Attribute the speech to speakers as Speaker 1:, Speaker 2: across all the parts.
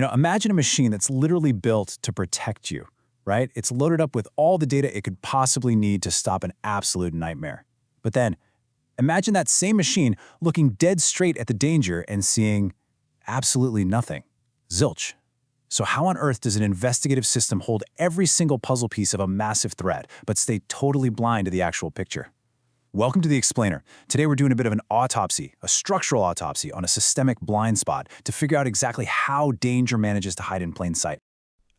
Speaker 1: Imagine a machine that's literally built to protect you, right? It's loaded up with all the data it could possibly need to stop an absolute nightmare. But then, imagine that same machine looking dead straight at the danger and seeing absolutely nothing. Zilch. So how on earth does an investigative system hold every single puzzle piece of a massive threat, but stay totally blind to the actual picture? Welcome to The Explainer. Today we're doing a bit of an autopsy, a structural autopsy on a systemic blind spot to figure out exactly how danger manages to hide in plain sight.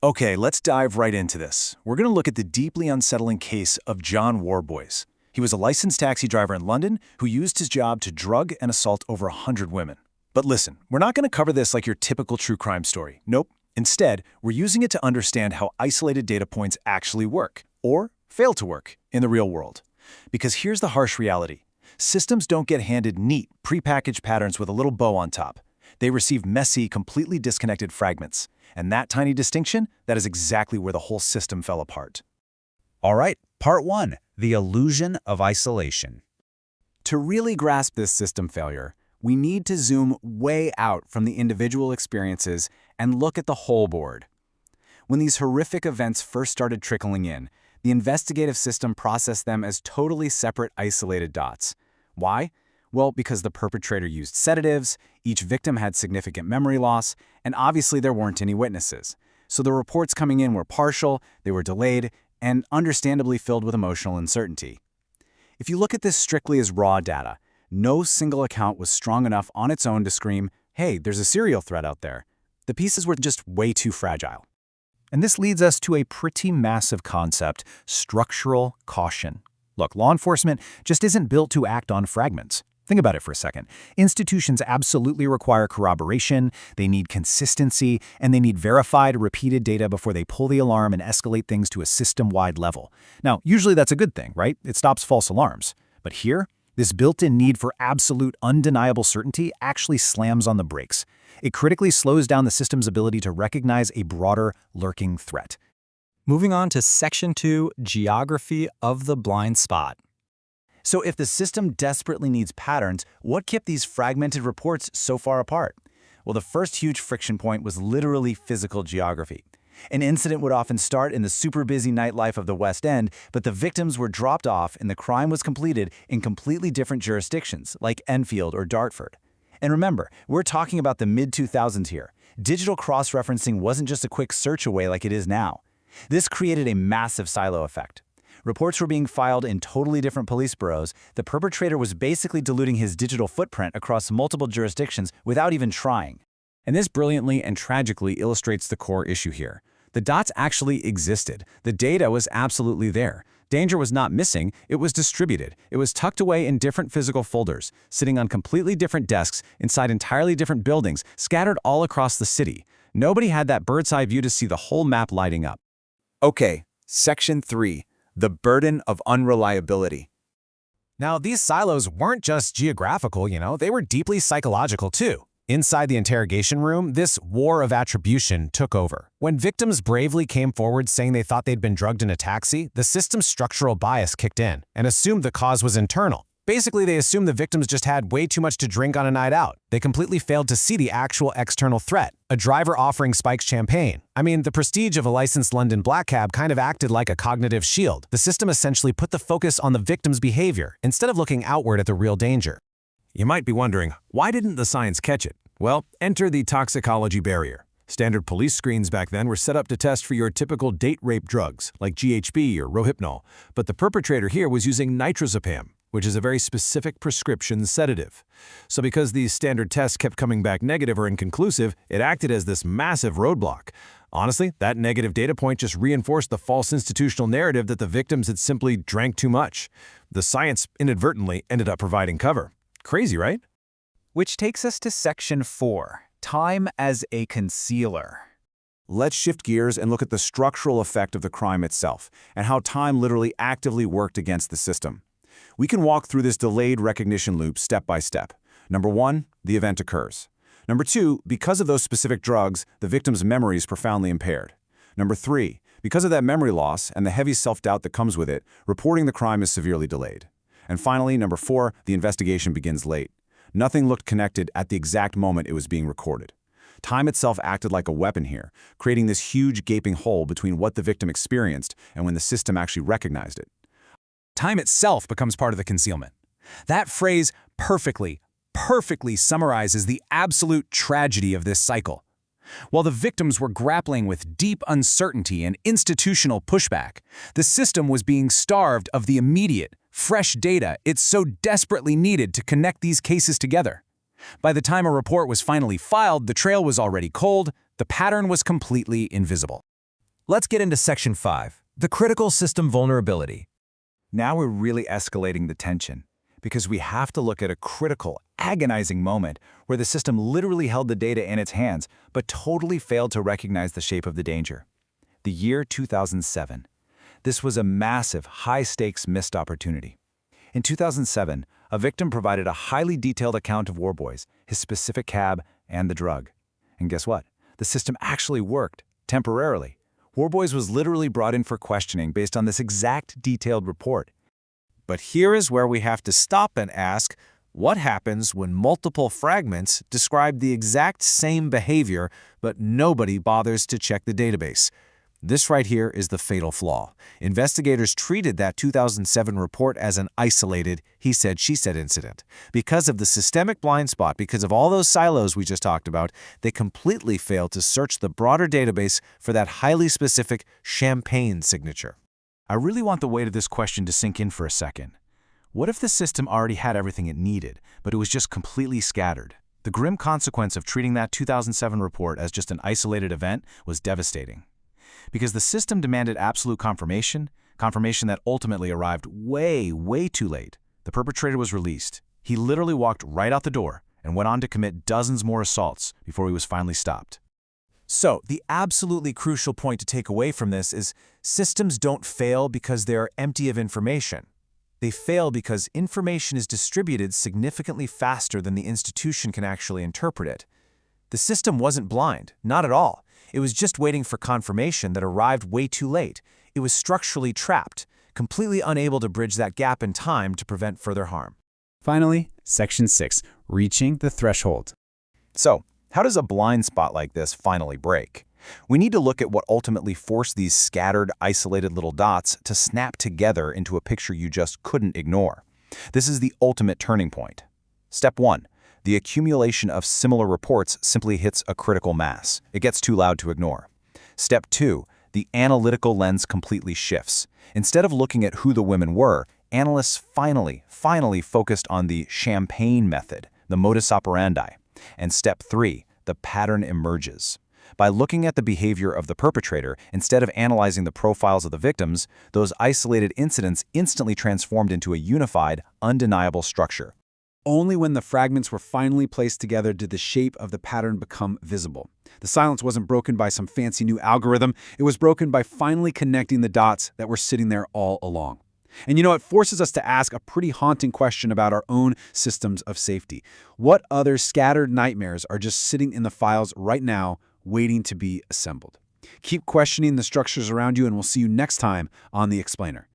Speaker 1: Okay, let's dive right into this. We're going to look at the deeply unsettling case of John Worboys. He was a licensed taxi driver in London who used his job to drug and assault over 100 women. But listen, we're not going to cover this like your typical true crime story. Nope. Instead, we're using it to understand how isolated data points actually work, or fail to work, in the real world. Because here's the harsh reality. Systems don't get handed neat, prepackaged patterns with a little bow on top. They receive messy, completely disconnected fragments. And that tiny distinction, that is exactly where the whole system fell apart.
Speaker 2: All right, part 1, the illusion of isolation.
Speaker 3: To really grasp this system failure, we need to zoom way out from the individual experiences and look at the whole board. When these horrific events first started trickling in, the investigative system processed them as totally separate, isolated dots. Why? Well, because the perpetrator used sedatives, each victim had significant memory loss, and obviously there weren't any witnesses. So the reports coming in were partial, they were delayed, and understandably filled with emotional uncertainty. If you look at this strictly as raw data, no single account was strong enough on its own to scream, hey, there's a serial threat out there. The pieces were just way too fragile.
Speaker 1: And this leads us to a pretty massive concept, structural caution. Look, law enforcement just isn't built to act on fragments. Think about it for a second. Institutions absolutely require corroboration, they need consistency, and they need verified, repeated data before they pull the alarm and escalate things to a system-wide level. Now, usually that's a good thing, right? It stops false alarms. But here, this built-in need for absolute, undeniable certainty actually slams on the brakes. It critically slows down the system's ability to recognize a broader, lurking threat.
Speaker 4: Moving on to Section 2, Geography of the Blind Spot.
Speaker 3: So if the system desperately needs patterns, what kept these fragmented reports so far apart? Well, the first huge friction point was literally physical geography. An incident would often start in the super busy nightlife of the West End, but the victims were dropped off and the crime was completed in completely different jurisdictions, like Enfield or Dartford. And remember, we're talking about the mid-2000s here. Digital cross-referencing wasn't just a quick search away like it is now. This created a massive silo effect. Reports were being filed in totally different police bureaus. The perpetrator was basically diluting his digital footprint across multiple jurisdictions without even trying.
Speaker 5: And this brilliantly and tragically illustrates the core issue here. The dots actually existed. The data was absolutely there. Danger was not missing, it was distributed. It was tucked away in different physical folders, sitting on completely different desks, inside entirely different buildings, scattered all across the city. Nobody had that bird's-eye view to see the whole map lighting up.
Speaker 3: Okay, Section 3, the burden of unreliability.
Speaker 2: Now, these silos weren't just geographical, they were deeply psychological too. Inside the interrogation room, this war of attribution took over. When victims bravely came forward saying they thought they'd been drugged in a taxi, the system's structural bias kicked in and assumed the cause was internal. Basically, they assumed the victims just had way too much to drink on a night out. They completely failed to see the actual external threat, a driver offering spiked champagne. I mean, the prestige of a licensed London black cab kind of acted like a cognitive shield. The system essentially put the focus on the victim's behavior instead of looking outward at the real danger.
Speaker 5: You might be wondering, why didn't the science catch it? Well, enter the toxicology barrier. Standard police screens back then were set up to test for your typical date rape drugs, like GHB or Rohypnol, but the perpetrator here was using nitrazepam, which is a very specific prescription sedative. So because these standard tests kept coming back negative or inconclusive, it acted as this massive roadblock. Honestly, that negative data point just reinforced the false institutional narrative that the victims had simply drank too much. The science inadvertently ended up providing cover. Crazy, right?
Speaker 3: Which takes us to Section 4, Time as a Concealer.
Speaker 1: Let's shift gears and look at the structural effect of the crime itself and how time literally actively worked against the system. We can walk through this delayed recognition loop step by step. Number 1, the event occurs. Number 2, because of those specific drugs, the victim's memory is profoundly impaired. Number 3, because of that memory loss and the heavy self-doubt that comes with it, reporting the crime is severely delayed. And finally, number 4, the investigation begins late. Nothing looked connected at the exact moment it was being recorded.
Speaker 6: Time itself acted like a weapon here, creating this huge gaping hole between what the victim experienced and when the system actually recognized it.
Speaker 2: Time itself becomes part of the concealment. That phrase perfectly summarizes the absolute tragedy of this cycle. While the victims were grappling with deep uncertainty and institutional pushback, the system was being starved of the immediate, fresh data it so desperately needed to connect these cases together. By the time a report was finally filed, the trail was already cold, the pattern was completely invisible.
Speaker 5: Let's get into Section 5, the critical system vulnerability.
Speaker 3: Now we're really escalating the tension, because we have to look at a critical, agonizing moment where the system literally held the data in its hands, but totally failed to recognize the shape of the danger. The year 2007. This was a massive, high-stakes missed opportunity. In 2007, a victim provided a highly detailed account of Worboys, his specific cab, and the drug. And guess what? The system actually worked, temporarily. Worboys was literally brought in for questioning based on this exact detailed report.
Speaker 7: But here is where we have to stop and ask, what happens when multiple fragments describe the exact same behavior, but nobody bothers to check the database? This right here is the fatal flaw. Investigators treated that 2007 report as an isolated he said, she said incident. Because of the systemic blind spot, because of all those silos we just talked about, they completely failed to search the broader database for that highly specific champagne signature.
Speaker 3: I really want the weight of this question to sink in for a second. What if the system already had everything it needed, but it was just completely scattered? The grim consequence of treating that 2007 report as just an isolated event was devastating. Because the system demanded absolute confirmation that ultimately arrived way too late. The perpetrator was released. He literally walked right out the door and went on to commit dozens more assaults before he was finally stopped.
Speaker 2: So, the absolutely crucial point to take away from this is systems don't fail because they are empty of information. They fail because information is distributed significantly faster than the institution can actually interpret it. The system wasn't blind, not at all. It was just waiting for confirmation that arrived way too late. It was structurally trapped, completely unable to bridge that gap in time to prevent further harm.
Speaker 3: Finally, Section 6, reaching the threshold.
Speaker 6: So, how does a blind spot like this finally break? We need to look at what ultimately forced these scattered, isolated little dots to snap together into a picture you just couldn't ignore. This is the ultimate turning point. Step 1. The accumulation of similar reports simply hits a critical mass. It gets too loud to ignore. Step 2. The analytical lens completely shifts. Instead of looking at who the women were, analysts finally focused on the champagne method, the modus operandi. And Step 3. The pattern emerges. By looking at the behavior of the perpetrator, instead of analyzing the profiles of the victims, those isolated incidents instantly transformed into a unified, undeniable structure.
Speaker 3: Only when the fragments were finally placed together did the shape of the pattern become visible. The silence wasn't broken by some fancy new algorithm. It was broken by finally connecting the dots that were sitting there all along. And it forces us to ask a pretty haunting question about our own systems of safety. What other scattered nightmares are just sitting in the files right now, waiting to be assembled? Keep questioning the structures around you, and we'll see you next time on The Explainer.